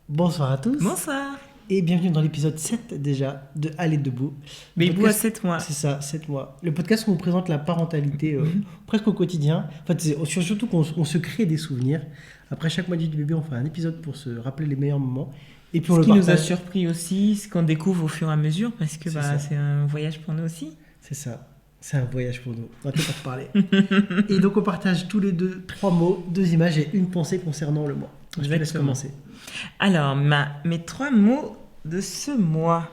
Bonsoir à tous Bonsoir. et bienvenue dans l'épisode 7 déjà de Aller debout. Le Bébou à 7 mois. C'est ça, 7 mois. Le podcast où on présente la parentalité presque au quotidien. En fait, c'est surtout qu'on se crée des souvenirs. Après chaque mois du bébé, on fait un épisode pour se rappeler les meilleurs moments. Et puis on Ce le qui nous a partage. surpris aussi, ce qu'on découvre au fur et à mesure, parce que C'est ça. c'est un voyage pour nous aussi. C'est ça. C'est un voyage pour nous. On va tout en reparler. Et donc on partage tous les deux 3 mots, 2 images et une pensée concernant le mois. Je te laisse Exactement. commencer. Alors, mes 3 mots de ce mois.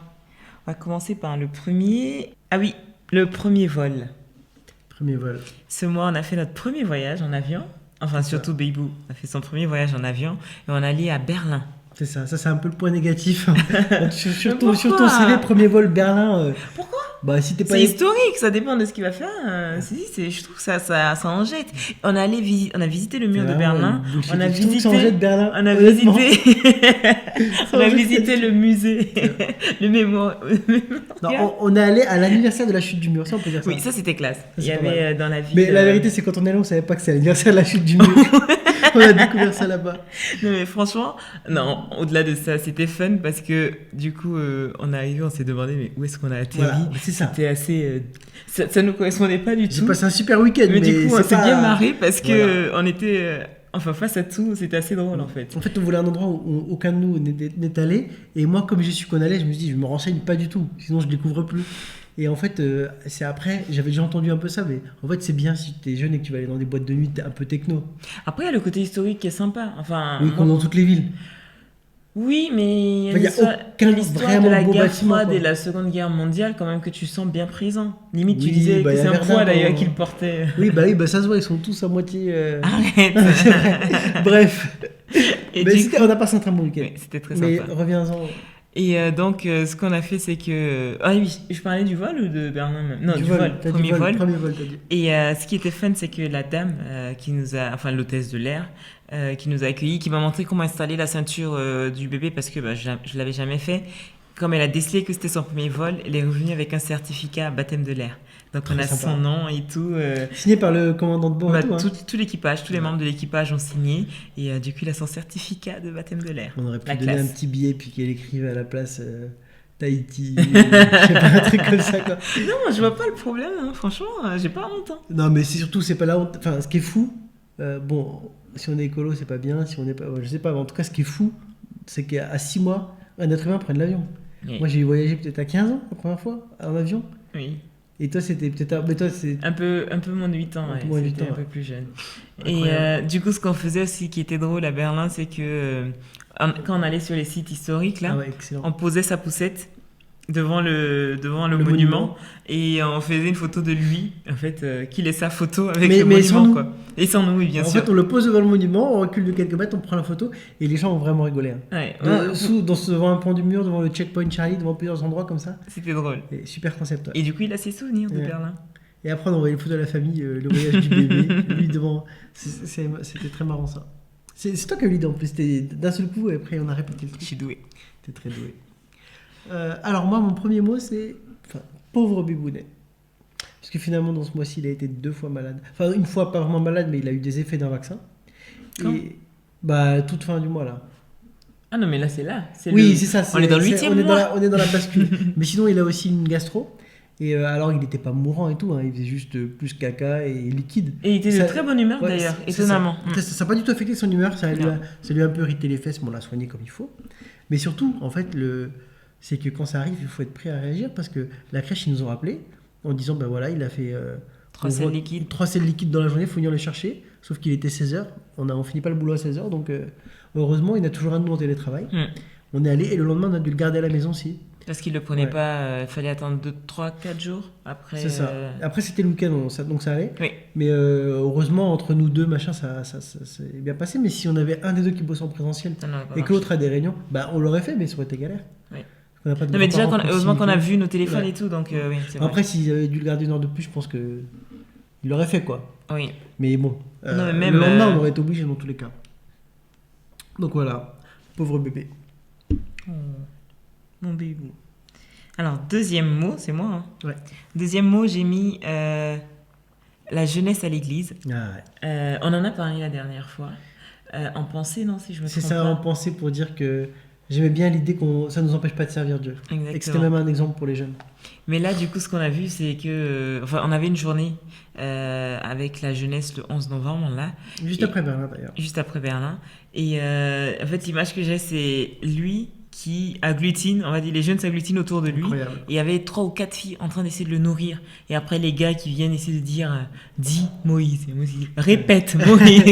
On va commencer par le premier. Ah oui, le premier vol. Premier vol. Ce mois, on a fait notre premier voyage en avion. Enfin, surtout Bébou a fait son premier voyage en avion. Et on allait à Berlin. C'est ça. Ça, c'est un peu le point négatif. surtout pourquoi sur ton CV, premier vol Berlin. Pourquoi Bah, si t'es pas. C'est historique, ça dépend de ce qu'il va faire. Je trouve que ça en jette. On a visité le mur de Berlin. On a visité Berlin. On a honnêtement. visité le musée, le mémoire. Non, on est allé à l'anniversaire de la chute du mur, ça on peut dire ça. Oui, ça c'était classe. Il y c'est pas avait dans la ville. Mais la vérité, c'est quand on est allé, on savait pas que c'était l'anniversaire de la chute du mur. On a découvert ça là-bas. Non mais franchement, non. Au-delà de ça, c'était fun parce que du coup, on est arrivé, on s'est demandé mais où est-ce qu'on a atterri. Voilà, c'est ça. C'était assez. Ça nous correspondait pas du J'ai tout. passé un super week-end. Mais du coup, on c'est s'est pas- bien marré parce que Voilà. on était. Enfin, face à tout, c'était assez drôle en fait. En fait, on voulait un endroit où aucun de nous n'est allé. Et moi, comme j'ai su qu'on allait, je me suis dit, je me renseigne pas du tout. Sinon, je découvre plus. Et en fait, c'est après, j'avais déjà entendu un peu ça, mais en fait, c'est bien si tu es jeune et que tu vas aller dans des boîtes de nuit un peu techno. Après, il y a le côté historique qui est sympa. Enfin, Oui, comme dans toutes les villes. oui, mais Enfin, y a aucun l'histoire de vraiment la beau guerre bâtiment, froide quoi. et la Seconde Guerre mondiale, quand même, que tu sens bien présent. Limite, tu Oui, disais bah, que y a c'est un Verdun, poids d'ailleurs bon. qu'il portait. Oui, bah, ça se voit, ils sont tous à moitié. Arrête. C'est vrai. Bref. Et Mais du coup- on a passé un très bon week-end. Oui, c'était très Mais sympa. reviens-en. Et donc, ce qu'on a fait, c'est que. Ah oui, je parlais du vol ou de Berlin même? Non, du vol. T'as dit Premier vol. Premier vol, t'as dit. Et ce qui était fun, c'est que la dame qui nous a, enfin l'hôtesse de l'air, qui nous a accueillis, qui m'a montré comment installer la ceinture du bébé parce que je l'avais jamais fait. Comme elle a décelé que c'était son premier vol, elle est revenue avec un certificat baptême de l'air. Donc on Très a sympa. son nom et tout. Signé par le commandant de bord. Bah, et tout, hein. tout l'équipage, tous les membres de l'équipage ont signé et du coup il a son certificat de baptême de l'air. On aurait pu La donner un classe. petit billet puis qu'elle écrive à la place Tahiti. Je sais pas, un truc comme ça quoi. Non, moi je vois pas le problème, hein. Franchement, j'ai pas honte. Hein. Non, mais c'est pas la honte. Enfin, ce qui est fou, bon, si on est écolo, c'est pas bien. Si on est pas. Je sais pas, mais en tout cas, ce qui est fou, c'est qu'à 6 mois, un être humain prenne l'avion. Oui. Moi, j'ai voyagé peut-être à 15 ans la première fois en avion. Oui. Et toi, c'était peut-être. Mais toi, c'est. Un peu moins de 8 ans, Un peu ouais. moins de 8 C'était ans, un peu ouais. plus jeune. Incroyable. Et du coup, ce qu'on faisait aussi qui était drôle à Berlin, c'est que quand on allait sur les sites historiques, là, Ah ouais, excellent. on posait sa poussette devant le Le monument monument. et on faisait une photo de lui, en fait, qu'il ait sa photo avec Mais le monument, sans nous. quoi. Et sans nous, oui, bien En sûr. fait, on le pose devant le monument, on recule de quelques mètres, on prend la photo, et les gens ont vraiment rigolé. Hein. Ouais, Devant un pan du mur, devant le checkpoint Charlie, devant plusieurs endroits comme ça. c'était drôle. Et super concept. Ouais. Et du coup, il a ses souvenirs de Ouais. Berlin. Et après, on envoyait les photos à la famille, le voyage du bébé, lui devant. C'était très marrant ça. C'est toi qui as eu l'idée en plus, c'était d'un seul coup, et après on a répété le Je truc. suis doué. T'es très doué. Alors, moi, mon premier mot, c'est. Enfin, pauvre bibounet. Parce que finalement, dans ce mois-ci, il a été 2 fois malade. Enfin, une fois pas vraiment malade, mais il a eu des effets d'un vaccin. Quand Et. Bah, toute fin du mois là. Ah non, mais là, c'est là. Oui, c'est ça. On est dans le 8e on est mois. on est dans la bascule. Mais sinon, il a aussi une gastro. Et alors, il n'était pas mourant et tout. Hein, il faisait juste plus caca et liquide. Et il était de Ça- très bonne humeur Ouais, d'ailleurs, c'est étonnamment. ça. Ça n'a pas du tout affecté son humeur. Ça lui Non. a un peu irrité les fesses, mais on l'a soigné comme il faut. Mais surtout, en fait, c'est que quand ça arrive, il faut être prêt à réagir parce que la crèche, ils nous ont rappelé en disant ben voilà, il a fait 3 selles liquides. 3 selles liquides dans la journée, il faut venir le chercher. Sauf qu'il était 16h. On finit pas le boulot à 16h. Donc, heureusement, il y en a toujours un de nous en télétravail. On est allé et le lendemain, on a dû le garder à la maison aussi. Parce qu'il le prenait Ouais. pas, il fallait attendre 2, 3, 4 jours après. C'est ça. Après, c'était le week-end, donc ça allait. Oui. Mais heureusement, entre nous deux, machin, ça s'est bien passé. Mais si on avait un des deux qui bossait en présentiel Ça n'aurait pas et que marché. l'autre a des réunions, bah, on l'aurait fait, mais ça aurait été galère. Oui. Parce qu'on n'a pas de Non, mais déjà, grands-parents heureusement qu'on a proximité. vu nos téléphones Ouais. et tout, donc oui, c'est vrai. Après, s'ils avaient dû le garder une heure de plus, je pense que il l'aurait fait, quoi. Oui. Mais bon, Non, mais même, le lendemain, on aurait été obligé dans tous les cas. Donc voilà, pauvre bébé. Oh, mon bébé. Alors, deuxième mot, c'est moi. Hein. Ouais. Deuxième mot, j'ai mis la jeunesse à l'église. Ah ouais. On en a parlé la dernière fois. en pensée, non, si je me C'est trompe ça, pas. on pensait pour dire que j'aimais bien l'idée que ça nous empêche pas de servir Dieu. Et que c'était Exactement. même un exemple pour les jeunes. Mais là, du coup, ce qu'on a vu, c'est que... enfin, on avait une journée avec la jeunesse le 11 novembre, là, Juste Et- après Berlin d'ailleurs. juste après Berlin. Et en fait, l'image que j'ai, c'est lui qui agglutine, on va dire, les jeunes s'agglutinent autour de lui. Incroyable. Et il y avait 3 ou 4 filles en train d'essayer de le nourrir. Et après, les gars qui viennent essayer de dire dis Moïse. Et Moïse dit répète Moïse.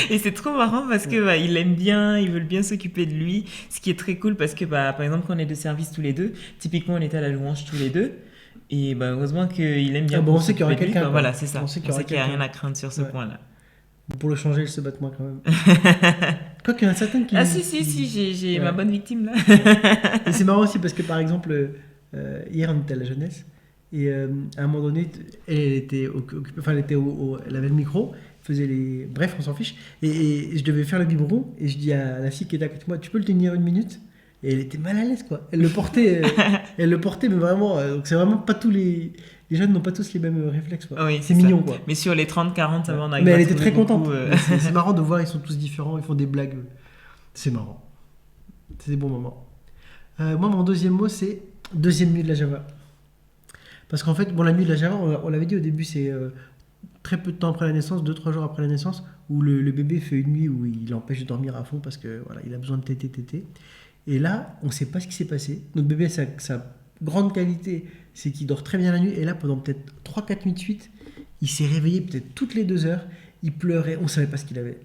Et c'est trop marrant parce que il l'aime bien, ils veulent bien s'occuper de lui. Ce qui est très cool parce que, par exemple, quand on est de service tous les deux, typiquement, on était à la louange tous les deux. Et heureusement qu'il aime bien. Ah bon, on sait s'occuper qu'il y aura de lui, quelqu'un, quoi. quoi. Voilà, c'est ça. On On sait sait qu'il y aura qu'il n'y a quelqu'un. rien à craindre sur ce Ouais. point-là. Pour le changer, il se bat moins quand même. Quoi qu'il y en a certaines qui. Ah si, j'ai Ouais. ma bonne victime là. Et c'est marrant aussi parce que par exemple, hier on était à la jeunesse et à un moment donné, elle était occupée, enfin elle était elle avait le micro, faisait les. Bref, on s'en fiche. Et je devais faire le biberon et je dis à la fille qui était à côté de moi, tu peux le tenir 1 minute? Et elle était mal à l'aise quoi. Elle le portait, mais vraiment. Donc c'est vraiment pas tous les jeunes n'ont pas tous les mêmes réflexes quoi. Oui, c'est ça. mignon quoi. Mais sur les 30-40, ça va, on arrive Mais à elle était trouver très contente. beaucoup, Mais c'est marrant de voir, ils sont tous différents, ils font des blagues. C'est marrant. C'est des bons moments. Moi, mon deuxième mot, c'est deuxième nuit de la Java. Parce qu'en fait, bon, la nuit de la Java, on l'avait dit au début, c'est très peu de temps après la naissance, 2-3 jours après la naissance, où le bébé fait une nuit où il empêche de dormir à fond parce que voilà, il a besoin de téter. Et là, on ne sait pas ce qui s'est passé. Notre bébé, sa grande qualité, c'est qu'il dort très bien la nuit. Et là, pendant peut-être 3-4 nuits de suite, il s'est réveillé peut-être toutes les 2 heures. Il pleurait, on ne savait pas ce qu'il avait.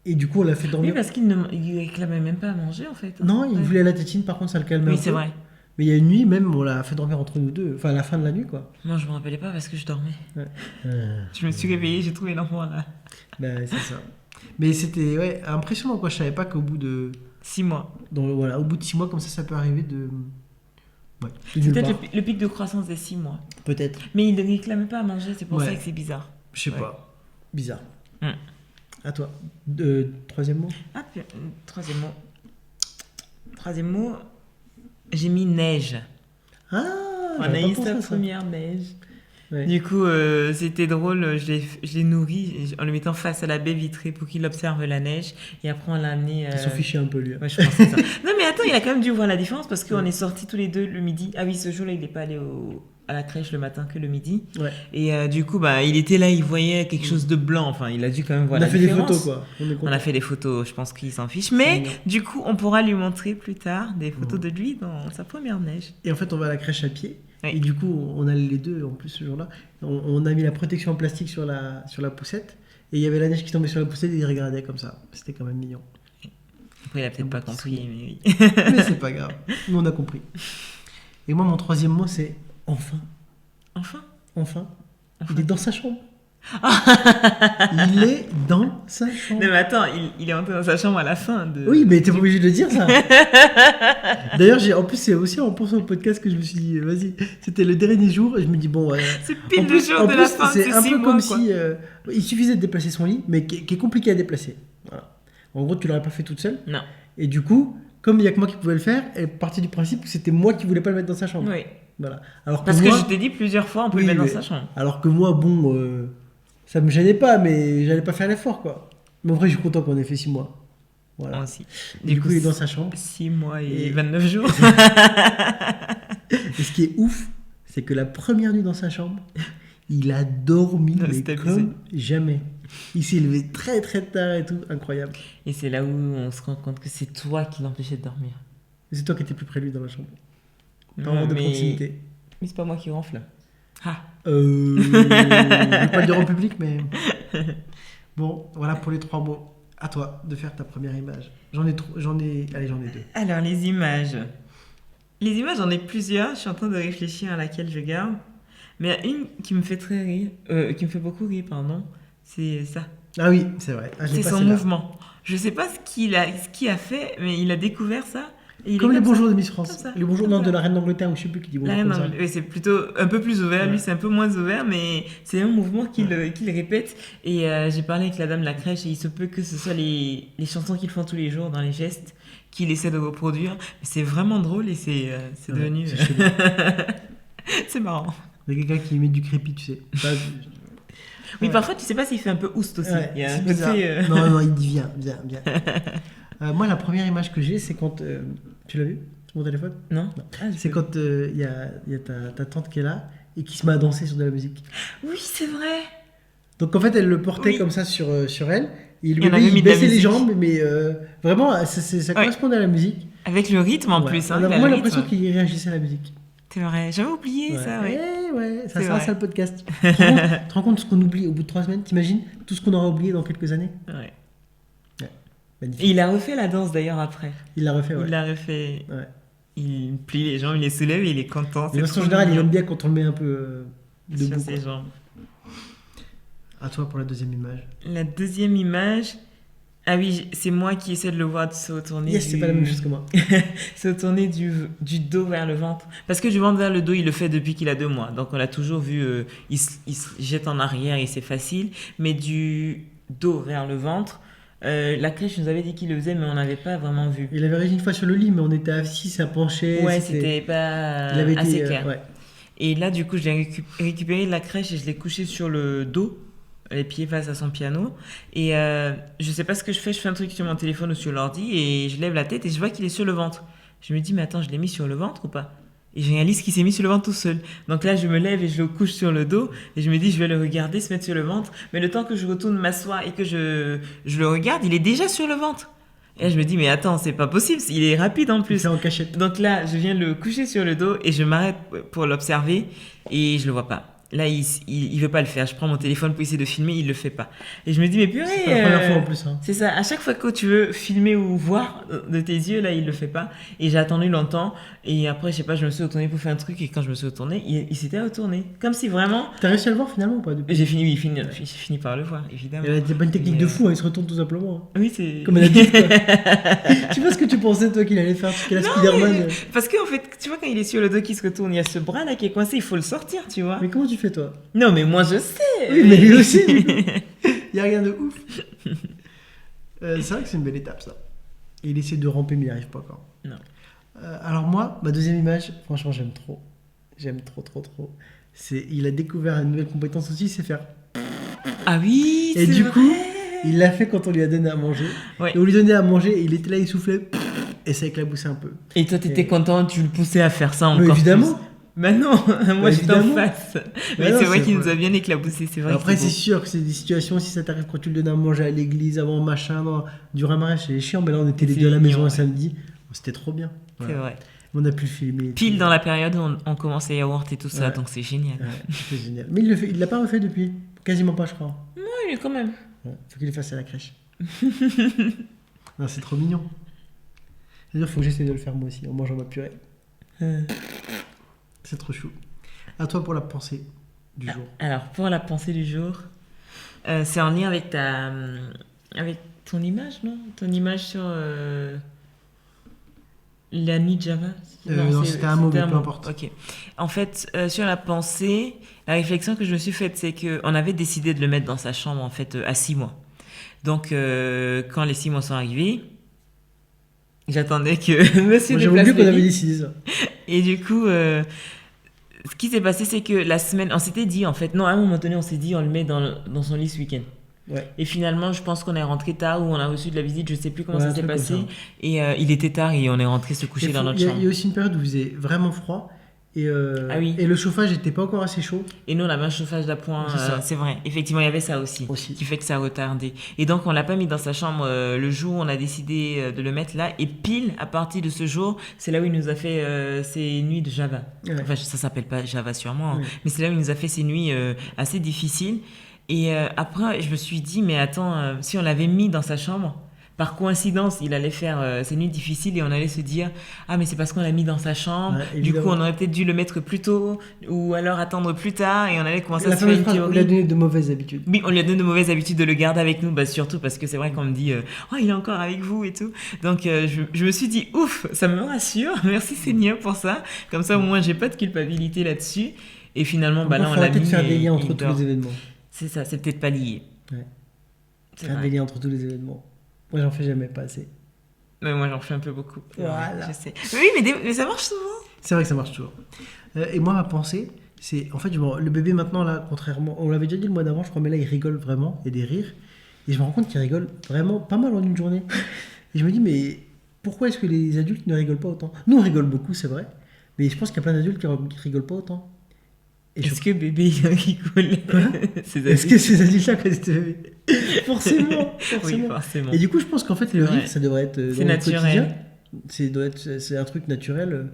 Et du coup, on l'a fait Oui, dormir. parce qu'il il réclamait même pas à manger en fait. Non, il Ouais. voulait la tétine, par contre, ça le calmait un Oui, peu. c'est vrai. Mais il y a une nuit, même, on l'a fait dormir entre nous deux. Enfin, à la fin de la nuit, quoi. Non, je me rappelais pas parce que je dormais. Ouais. Je me suis réveillée, j'ai trouvé l'enfant là. Ben, c'est ça. Mais c'était impressionnant, quoi. Je savais pas qu'au bout de... 6 mois. Voilà, au bout de 6 mois, comme ça peut arriver de... Ouais, de C'est nulle peut-être part. le pic de croissance des 6 mois. Peut-être. Mais il ne réclamait pas à manger, c'est pour Ouais. ça que c'est bizarre. Je sais Ouais. pas. Bizarre. Mm. À toi. Troisième mot. Ah, puis, troisième mot. Troisième mot, j'ai mis neige. Ah, On a j'avais pas eu pensé sa à ça. première neige. Ouais. Du coup, c'était drôle, je l'ai nourri en le mettant face à la baie vitrée pour qu'il observe la neige. Et après, on l'a amené. Ils s'en fichaient un peu, lui. Ouais, je pense que c'est ça. Non, mais attends, il a quand même dû voir la différence parce qu'on est sortis tous les deux le midi. Ah oui, ce jour-là, il n'est pas allé à la crèche le matin que le midi. Ouais. Et du coup, il était là, il voyait quelque chose de blanc. Enfin, il a dû quand même voir On a la fait des différence. photos, quoi. On est On content. a fait des photos, je pense qu'il s'en fiche. Mais mignon. du coup, on pourra lui montrer plus tard des photos de lui dans sa première neige. Et en fait, on va à la crèche à pied. Oui. Et du coup, on allait les deux, en plus, ce jour-là. On a mis la protection en plastique sur la poussette. Et il y avait la neige qui tombait sur la poussette et il regardait comme ça. C'était quand même mignon. Après, il a peut-être pas petit compris, mais oui. Mais c'est pas grave. Nous, on a compris. Et moi, mon troisième mot, c'est enfin. Enfin. Enfin. Enfin. Il est dans sa chambre. Il est dans sa chambre. Non, mais attends, il est entré dans sa chambre à la fin de. Oui, mais t'es pas obligé de le dire, ça. D'ailleurs, en plus, c'est aussi en pensant au podcast que je me suis dit, vas-y, c'était le dernier jour. Et je me dis, bon, C'est en pile le plus- jour en de la plus, fin de c'est ces un 6 peu mois, comme quoi. si il suffisait de déplacer son lit, mais qui est compliqué à déplacer. Voilà. En gros, tu l'aurais pas fait toute seule. Non. Et du coup, comme il y a que moi qui pouvais le faire, elle est partie du principe que c'était moi qui voulais pas le mettre dans sa chambre. Oui. Voilà. Alors Parce que moi, je t'ai dit plusieurs fois, on peut Oui, le mettre mais- dans sa chambre. alors que moi, bon, ça me gênait pas, mais j'allais pas faire l'effort, quoi. Mais en vrai, je suis content qu'on ait fait 6 mois. Voilà. Moi aussi. Du coup, il est dans sa chambre. 6 mois et Et- 29 jours. Et ce qui est ouf, c'est que la première nuit dans sa chambre, il a dormi Non, mais c'était abusé. comme jamais. Il s'est levé très très tard et tout, incroyable. Et c'est là où on se rend compte que c'est toi qui l'empêchais de dormir. Et c'est toi qui étais plus près de lui dans la chambre. Pas Ouais, vraiment de mais... proximité. mais c'est pas moi qui ronfle. Ah. Je vais pas le dire en public, mais... Bon, voilà pour les 3 mots. À toi de faire ta première image. Allez, j'en ai 2. Alors, les images. Les images, j'en ai plusieurs. Je suis en train de réfléchir à laquelle je garde. Mais il y a une qui me fait très rire, qui me fait beaucoup rire, pardon. C'est ça. Ah oui, c'est vrai. Ah, je l'ai C'est pas, son celle-là. mouvement. Je sais pas ce qu'il a fait, mais il a découvert ça. Et il Comme est les comme bonjours ça. de Miss France. Comme ça. Les bonjours Comme non, ça. de la reine d'Angleterre, ou je sais plus qui dit bonjour Là, comme non, ça. oui, c'est plutôt un peu plus ouvert. Ouais. Lui, c'est un peu moins ouvert, mais c'est un mouvement qu'il répète. Et j'ai parlé avec la dame de la crèche et il se peut que ce soit les chansons qu'ils font tous les jours dans les gestes qu'il essaie de reproduire. Mais c'est vraiment drôle et c'est Ouais, devenu. c'est chelou. C'est marrant. Il y a quelqu'un qui met du crépi, tu sais. Oui, Ouais. parfois, tu sais pas s'il fait un peu oust aussi. Ouais, Il y a un c'est côté, bizarre. Non, non, il dit viens, viens, viens. Moi, la première image que j'ai, c'est quand. Tu l'as vu sur mon téléphone? Non? Non. Ah, j'ai C'est pas vu. quand il y a ta tante qui est là et qui se met à danser sur de la musique. Oui, c'est vrai. Donc en fait, elle le portait Oui. comme ça sur elle. Et le Et on bébé, avait mis il de la baissait les musique. jambes, mais vraiment, ça Ouais. correspondait à la musique. Avec le rythme en Ouais. plus, On hein. a Il a vraiment le l'impression rythme. qu'il réagissait à la musique. C'est vrai. J'avais oublié Ouais. ça, ouais. Ouais, ça C'est sera vrai. ça le podcast. Tu te rends compte de ce qu'on oublie au bout de 3 semaines? T'imagines tout ce qu'on aura oublié dans quelques années? Ouais. Ouais. Et Magnifique. il a refait la danse d'ailleurs après. Il l'a refait, ouais. Il l'a refait. Ouais. Il plie les jambes, il les soulève et il est content. Mais C'est de façon trop générale, il mignon. aime bien quand on le met un peu Sur debout. ses Quoi. jambes. À toi pour la deuxième image. La deuxième image. Ah oui, c'est moi qui essaie de le voir se retourner. Yes, c'est pas la même chose que moi. Se retourner du dos vers le ventre. Parce que du ventre vers le dos, il le fait depuis qu'il a 2 mois. Donc on l'a toujours vu, il se jette en arrière et c'est facile. Mais du dos vers le ventre, la crèche nous avait dit qu'il le faisait, mais on n'avait pas vraiment vu. Il avait réagi une fois sur le lit, mais on était assis, ça penchait. Ouais, c'était pas Il avait été, assez clair. ouais. Et là, du coup, je l'ai récupéré de la crèche et je l'ai couché sur le dos, les pieds face à son piano. Et je sais pas ce que je fais un truc sur mon téléphone ou sur l'ordi et je lève la tête et je vois qu'il est sur le ventre. Je me dis, mais attends, je l'ai mis sur le ventre ou pas? Et je réalise qu'il s'est mis sur le ventre tout seul. Donc là, je me lève et je le couche sur le dos et je me dis, je vais le regarder se mettre sur le ventre. Mais le temps que je retourne m'asseoir et que je le regarde, il est déjà sur le ventre. Et là, je me dis, mais attends, c'est pas possible, il est rapide en Il plus. fait en cachette. Donc là, je viens le coucher sur le dos et je m'arrête pour l'observer et je le vois pas. Là, il veut pas le faire. Je prends mon téléphone pour essayer de filmer, il le fait pas. Et je me dis, mais purée, C'est pas la première fois en plus. Hein. c'est ça. À chaque fois que tu veux filmer ou voir de tes yeux, là, il le fait pas. Et j'ai attendu longtemps. Et après, je sais pas, je me suis retournée pour faire un truc. Et quand je me suis retournée, il s'était retourné. Comme si vraiment. T'as réussi à le voir finalement ou pas depuis? J'ai fini par le voir, évidemment. Il a des bonnes techniques Mais, de fou, hein, il se retourne tout simplement. Hein. Oui, c'est. Comme elle a dit. Quoi. Je sais pas ce que tu pensais toi qu'il allait faire, qu'il a Non, Spider-Man. mais- Parce qu'en fait, tu vois, quand il est sur le dos qui se retourne, il y a ce bras là qui est coincé, il faut le sortir, tu vois. Mais comment tu fais toi? Non, mais moi je sais. Oui, mais lui aussi. Il y a rien de ouf. C'est vrai que c'est une belle étape ça. Et il essaie de ramper mais il n'y arrive pas encore. Non. Alors moi, ma deuxième image, franchement j'aime trop. J'aime trop trop trop. Il a découvert une nouvelle compétence aussi, c'est faire. Ah oui, Et c'est du vrai. coup, il l'a fait quand on lui a donné à manger. Ouais. Et on lui donnait à manger, et il était là, il soufflait, et ça éclaboussait un peu. Et toi, t'étais Et- content, tu le poussais à faire ça Mais encore évidemment. plus. Bah non, moi j'étais en évidemment. face. Mais non, c'est vrai c'est qu'il nous vrai. a bien éclaboussé, c'est vrai. que Après, c'est c'est beau. sûr que c'est des situations, si ça t'arrive quand tu le donnes à manger à l'église, avant machin, du ramassage, c'est chiant. Mais là, on était les C'est deux à la maison mignon, un ouais. samedi. C'était trop bien. C'est Voilà. vrai. On a pu le filmer. et Pile tout. dans la période où on commençait Yaourt et tout ça, Ouais. donc c'est génial. Ouais, c'est génial. Mais il l'a pas refait depuis. Quasiment pas, je crois. Oui, quand même. Ouais, faut qu'il le fasse à la crèche. Non, c'est trop mignon. C'est-à-dire, faut que j'essaie de le faire moi aussi en mangeant ma purée. C'est trop chou. À toi pour la pensée du jour. Alors, pour la pensée du jour, c'est en lien avec avec ton image, non? Ton image sur la nuit de Java? Non, c'était un mot, mais peu importe. Ok. En fait, sur la pensée, la réflexion que je me suis faite, c'est qu'on avait décidé de le mettre dans sa chambre, en fait, à 6 mois. Donc, quand les 6 mois sont arrivés, j'attendais que monsieur Moi, j'ai déplace oublié le qu'on avait lit. décidé ça. Et du coup, ce qui s'est passé, c'est que la semaine, on s'était dit, en fait, non, à un moment donné, on s'est dit, on le met dans son lit ce week-end. Ouais. Et finalement, je pense qu'on est rentré tard ou on a reçu de la visite, je sais plus comment Ouais, ça un s'est truc comme passé. ça. Et il était tard et on est rentré se coucher dans notre Il y a chambre. aussi une période où il faisait vraiment froid. Et, Ah oui. et le chauffage n'était pas encore assez chaud. Et nous, on avait un chauffage d'appoint, C'est ça. c'est vrai. Effectivement, il y avait ça aussi, Aussi. qui fait que ça a retardé. Et donc, on l'a pas mis dans sa chambre le jour où on a décidé de le mettre là. Et pile, à partir de ce jour, c'est là où il nous a fait ses nuits de Java. Ouais. Enfin, ça s'appelle pas Java sûrement, hein, Ouais. mais c'est là où il nous a fait ces nuits assez difficiles. Et après, je me suis dit, mais attends, si on l'avait mis dans sa chambre, par coïncidence, il allait faire ces nuits difficiles et on allait se dire, ah, mais c'est parce qu'on l'a mis dans sa chambre, Ouais, du coup, évidemment. on aurait peut-être dû le mettre plus tôt, ou alors attendre plus tard, et on allait commencer La à se faire fameuse une phrase, on lui a théorie. donné de mauvaises habitudes. Oui, on lui a donné de mauvaises habitudes de le garder avec nous, bah, surtout parce que c'est vrai qu'on me dit, oh, il est encore avec vous et tout. Donc, je me suis dit, ouf, ça me rassure, merci Seigneur pour ça. Comme ça, au moins, j'ai pas de culpabilité là-dessus. Et finalement, bah, là, on Faut l'a arrêter mis. de faire des et liens entre il tous dort. les événements. C'est ça, c'est peut-être pas lié. Ouais. C'est Faire vrai. des liens entre tous les événements. Moi, j'en fais jamais pas assez. Mais moi, j'en fais un peu beaucoup. Voilà. Je sais. Oui, mais ça marche souvent. C'est vrai que ça marche toujours. Et moi, ma pensée, En fait, le bébé maintenant, là, contrairement. On l'avait déjà dit le mois d'avant, je crois, mais là, il rigole vraiment. Il y a des rires. Et je me rends compte qu'il rigole vraiment pas mal en une journée. Et je me dis, mais pourquoi est-ce que les adultes ne rigolent pas autant? Nous, on rigole beaucoup, c'est vrai. Mais je pense qu'il y a plein d'adultes qui rigolent pas autant. Et Est-ce que bébé il rigole? Quoi? Ces Est-ce que ces adultes-là, quand ils étaient bébés? Oui, Forcément. forcément. Et du coup, je pense qu'en fait, le rire, Ouais. ça devrait être C'est dans le quotidien. naturel. C'est un truc naturel.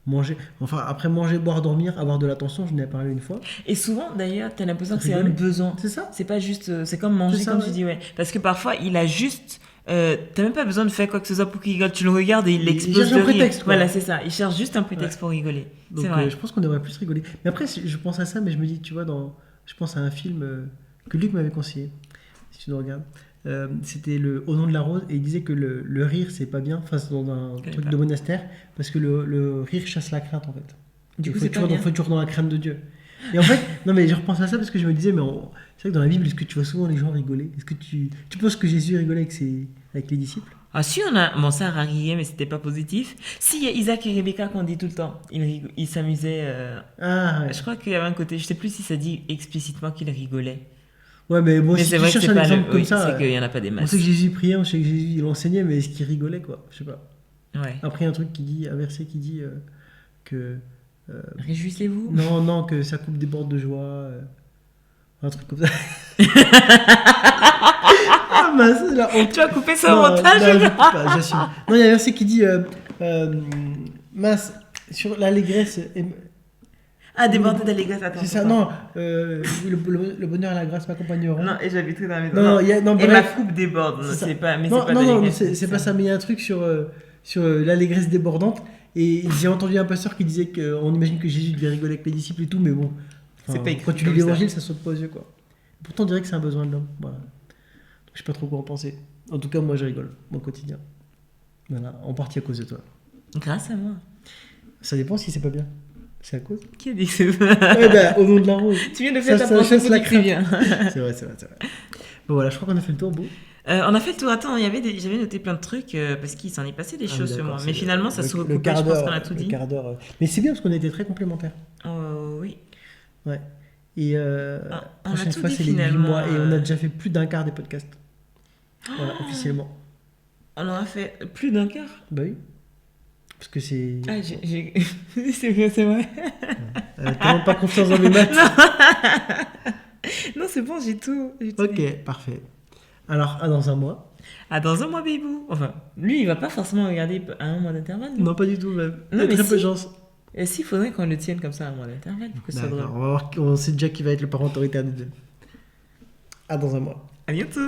Manger, enfin, après manger, boire, dormir, avoir de l'attention, je n'ai parlé une fois. Et souvent, d'ailleurs, t'as l'impression que c'est un Rigoler. besoin. C'est ça? C'est pas juste. C'est comme manger, C'est ça, comme ouais. tu dis, ouais. Parce que parfois, il a juste. T'as même pas besoin de faire quoi que ce soit pour qu'il rigole. Tu le regardes et il Il explose cherche de un rire. prétexte, quoi. Voilà, c'est ça. Il cherche juste un prétexte Ouais. pour rigoler. Donc C'est vrai. je pense qu'on devrait plus rigoler. Mais après, je pense à ça, mais je me dis, tu vois, je pense à un film que Luc m'avait conseillé, si tu nous regardes. C'était Au nom de la rose, et il disait que le rire, c'est pas bien, enfin, c'est dans un connais truc pas. de monastère, parce que le rire chasse la crainte, en fait. Du coup, Il faut c'est toujours, pas bien. faut toujours dans la crainte de Dieu. Et en fait, non, mais je repense à ça parce que je me disais, c'est vrai que dans la Bible, est-ce que tu vois souvent les gens rigoler? Est-ce que tu penses que Jésus rigolait avec les disciples? Ah, si, on a. Bon, ça a riait, mais c'était pas positif. Si, il y a Isaac et Rebecca qu'on dit tout le temps. Ils s'amusaient. Ah, ouais. Je crois qu'il y avait un côté. Je sais plus si ça dit explicitement qu'ils rigolaient. Ouais, mais bon, Mais si c'est tu vrai que cherches c'est un pas exemple le. comme Oui, ça, c'est qu'il y en a pas des on masses. sait que Jésus priait, on sait que Jésus il enseignait, mais est-ce qu'il rigolait, quoi? Je sais pas. Ouais. Après, un verset qui dit que. Réjouissez-vous. Non, que sa coupe déborde de joie. Un truc comme ça. Ah, mince, la honte. Tu as coupé ça au Non, montage? non, je coupe pas, j'assume. Non, il y a un verset qui dit mince, sur l'allégresse. Ah, débordé d'allégresse, attends. C'est ça, attends. non. Le bonheur et la grâce m'accompagneront. Non, et j'habiterai dans la maison. Non, il y a, non, Et ma bref. coupe déborde. Non, C'est ça. c'est pas, mais Non, c'est pas non, d'allégresse, c'est pas ça, mais il y a un truc sur l'allégresse débordante. Et j'ai entendu un pasteur qui disait qu'on imagine que Jésus devait rigoler avec les disciples et tout, mais bon. C'est pas écrit quand tu lis comme ça. l'évangile, ça saute pas aux yeux, quoi. Pourtant, on dirait que c'est un besoin de l'homme. Voilà. Donc, je sais pas trop quoi en penser. En tout cas, moi, je rigole, mon quotidien. Voilà, en partie à cause de toi. Grâce à moi. Ça dépend si c'est pas bien. C'est à cause. Qui a dit que c'est Ouais, bah, au nom de la rose. Tu viens de faire Ça ta propre chasse la politique, c'est bien. C'est vrai. Bon, voilà, je crois qu'on a fait le tour, beau. On a fait le tour. Attends, j'avais noté plein de trucs parce qu'il s'en est passé des choses sur moi. Mais finalement, ça se recoupait. Je pense qu'on a tout dit. Le quart d'heure. Mais c'est bien parce qu'on a été très complémentaires. Oui. Ouais. Et On a prochaine tout fois, dit c'est les 8 finalement, mois. Et on a déjà fait plus d'un quart des podcasts. Voilà, officiellement. On en a fait plus d'un quart. Bah oui. Parce que c'est. Ah, c'est vrai, c'est vrai. T'as même pas confiance dans mes maths. Non, c'est bon, j'ai tout dit. Ok, parfait. Alors, dans un mois. Ah, dans un mois, bébou. Enfin, lui, il va pas forcément regarder à un mois d'intervalle. Non, pas du tout, même. Non, Il y a mais très peu de si. chance. Et s'il faudrait qu'on le tienne comme ça à un mois d'intervalle pour que ce soit D'accord, drôle. on va voir. On sait déjà qui va être le parent autoritaire des deux. À dans un mois. À bientôt.